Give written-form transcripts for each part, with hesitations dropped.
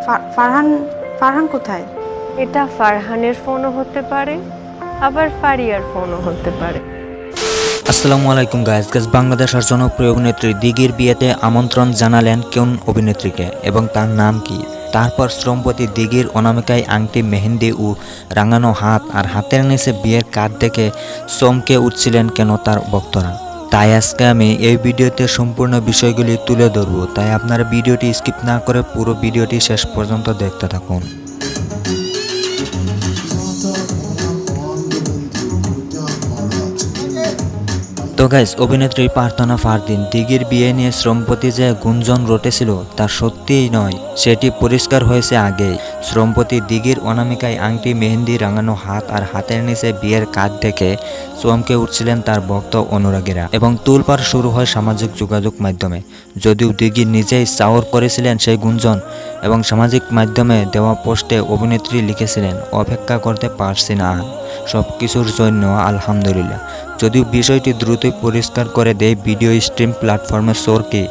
ফারহান ফারহান কোথায়? এটা ফারহানের ফোনও হতে পারে, আবার ফারিয়ার ফোনও হতে পারে। আসসালামু আলাইকুম গাইস। বাংলাদেশের জনপ্রিয় অভিনেত্রী দিঘির বিয়েতে আমন্ত্রণ জানালেন কোন অভিনেত্রীকে এবং তার নাম কি? তারপর শ্রমপতি দিঘির অনামিকায় আংটি, মেহেন্দি ও রাঙানো হাত আর হাতের নিচে বিয়ের কার্ড দেখে চমকে উঠছিলেন কেন তার ভক্তরা? তাই আজকে আমি এই ভিডিওতে সম্পূর্ণ বিষয়গুলি তুলে ধরব, তাই আপনারা ভিডিওটি স্কিপ না করে পুরো ভিডিওটি শেষ পর্যন্ত দেখতে থাকুন। তো গাইস, অভিনেত্রী প্রার্থনা ফারদিন দিঘির বিয়ে নিয়ে শ্রমপতি যে গুঞ্জন রটেছিল তা সত্যিই নয়, সেটি পরিষ্কার হয়েছে আগেই। শ্রমপতি দিঘির অনামিকায় আংটি, মেহেন্দি, রাঙানো হাত আর হাতের নিচে বিয়ের কার্ড দেখে চমকে উঠছিলেন তার ভক্ত অনুরাগীরা এবং তোলপাড় শুরু হয় সামাজিক যোগাযোগ মাধ্যমে। যদিও দিঘি নিজেই চাওর করেছিলেন সেই গুঞ্জন এবং সামাজিক মাধ্যমে দেওয়া পোস্টে অভিনেত্রী লিখেছিলেন, অপেক্ষা করতে পারছি না সব কিছুর জন্য আলহামদুলিল্লাহ। যদিও বিষয়টি দ্রুতই পরিষ্কার করে দেয় ভিডিও স্ট্রিম প্ল্যাটফর্মে চরকি।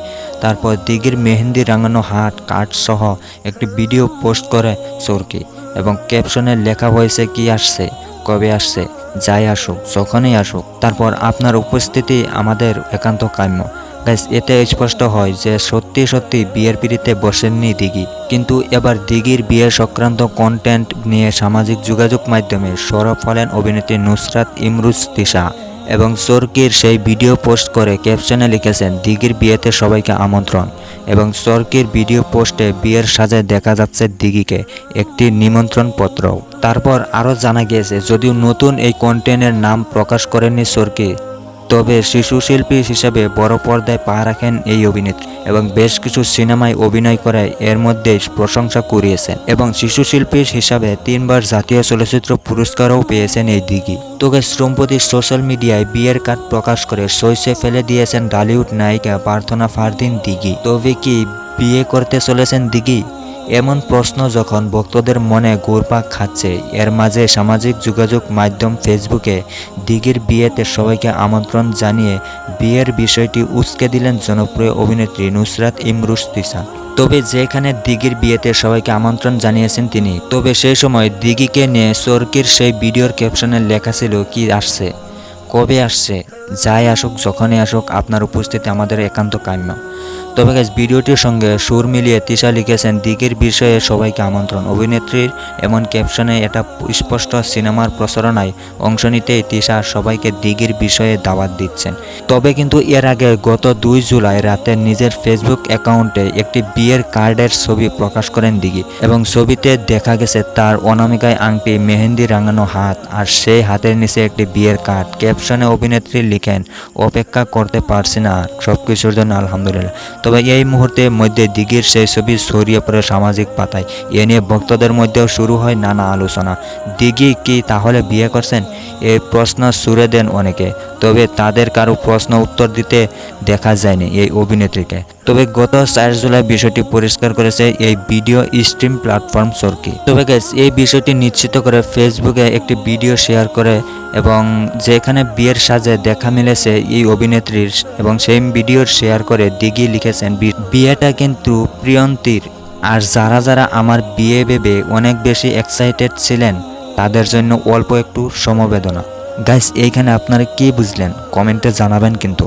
তারপর দিঘির মেহেন্দি রাঙানো হাত কার্ড সহ একটি ভিডিও পোস্ট করে চরকি এবং ক্যাপশনে লেখা হয়েছে, কি আসছে, কবে আসছে, যাই আসুক, যখনই আসুক, তারপর আপনার উপস্থিতি আমাদের একান্ত কাম্য। গাইস, এতে স্পষ্ট হয় যে সত্যি সত্যি বিয়ের পিড়িতে বসেননি দিঘি। কিন্তু এবার দিঘির বিয়ে সংক্রান্ত কন্টেন্ট নিয়ে সামাজিক যোগাযোগ মাধ্যমে সরব হলেন অভিনেত্রী নুসরাত ইমরোজ তিশা এবং চরকির সেই ভিডিও পোস্ট করে ক্যাপশনে লিখেছেন, দিঘির বিয়েতে সবাইকে আমন্ত্রণ। এবং চরকির ভিডিও পোস্টে বিয়ের সাজায় দেখা যাচ্ছে দিঘিকে একটি নিমন্ত্রণ পত্রও। তারপর আরও জানা গিয়েছে, যদিও নতুন এই কন্টেন্টের নাম প্রকাশ করেননি চরকি, তবে শিশু শিল্পী হিসেবে বড় পর্দায় পা রাখেন এই অভিনেত্রী এবং বেশ কিছু সিনেমায় অভিনয় করে এর মধ্যে প্রশংসা কুড়িয়েছেন এবং শিশু শিল্পী হিসাবে 3 বার জাতীয় চলচ্চিত্র পুরস্কারও পেয়েছেন এই দিঘি। তবে শ্রমপতি সোশ্যাল মিডিয়ায় বিয়ের কার্ড প্রকাশ করে সইসে ফেলে দিয়েছেন ঢালিউড নায়িকা প্রার্থনা ফারদিন দিঘি। তবে কি বিয়ে করতে চলেছেন দিঘি? এমন প্রশ্ন যখন ভক্তদের মনে ঘুরপাক খাচ্ছে, এর মাঝে সামাজিক যোগাযোগ মাধ্যম ফেসবুকে দিঘির বিয়েতে সবাইকে আমন্ত্রণ জানিয়ে বিয়ের বিষয়টি উস্কে দিলেন জনপ্রিয় অভিনেত্রী নুসরাত ইমরোজ তিশা। তবে যেখানে দিঘির বিয়েতে সবাইকে আমন্ত্রণ জানিয়েছেন তিনি, তবে সেই সময় দিঘিকে নিয়ে চরকির সেই ভিডিওর ক্যাপশনে লেখা ছিল, কি আসছে, কবে আসছে, যাই আসুক, যখনই আসুক, আপনার উপস্থিতি আমাদের একান্ত কাম্য। তবে গাইস, ভিডিওটির সঙ্গে সুর মিলিয়ে তিশা লিখেছেন, দিঘির বিষয়ে সবাইকে আমন্ত্রণ। অভিনেত্রীর এমন ক্যাপশনে এটা স্পষ্ট সিনেমার প্রচারণায় অংশ নিতেই তিশা সবাইকে দিঘির বিষয়ে দাওয়াত দিচ্ছেন। তবে কিন্তু এর আগে গত 2 জুলাই রাতে নিজের ফেসবুক অ্যাকাউন্টে একটি বিয়ের কার্ডের ছবি প্রকাশ করেন দিঘি এবং ছবিতে দেখা গেছে তার অনামিকায় আংটি, মেহেন্দি রাঙানো হাত আর সেই হাতের নিচে একটি বিয়ের কার্ড। ক্যাপশনে অভিনেত্রী লিখেন, অপেক্ষা করতে পারছি না সব কিছুর জন্য আলহামদুলিল্লাহ। তবে এই মুহূর্তের মধ্যে দিঘির সেই ছবি ছড়িয়ে পড়ে সামাজিক পাতায়। এ নিয়ে ভক্তদের মধ্যেও শুরু হয় নানা আলোচনা। দিঘি কি তাহলে বিয়ে করছেন? এই প্রশ্ন ছুড়ে দেন অনেকে, তবে তাদের কারো প্রশ্ন উত্তর দিতে দেখা যায়নি এই অভিনেত্রীকে। তবে গত 4 জুলাই বিষয়টি পরিষ্কার করেছে এই ভিডিও স্ট্রিম প্ল্যাটফর্ম চরকি। তবে গাইস, এই বিষয়টি নিশ্চিত করে ফেসবুকে একটি ভিডিও শেয়ার করে এবং যেখানে বিয়ের সাজে দেখা মিলেছে এই অভিনেত্রীর এবং সেই ভিডিওর শেয়ার করে দিঘি লিখেছেন, বিয়েটা কিন্তু প্রিয়ন্তীর, আর যারা যারা আমার বিয়ে ভেবে অনেক বেশি এক্সাইটেড ছিলেন তাদের জন্য অল্প একটু সমবেদনা। গাইস, এইখানে আপনারা কি বুঝলেন কমেন্টে জানাবেন কিন্তু।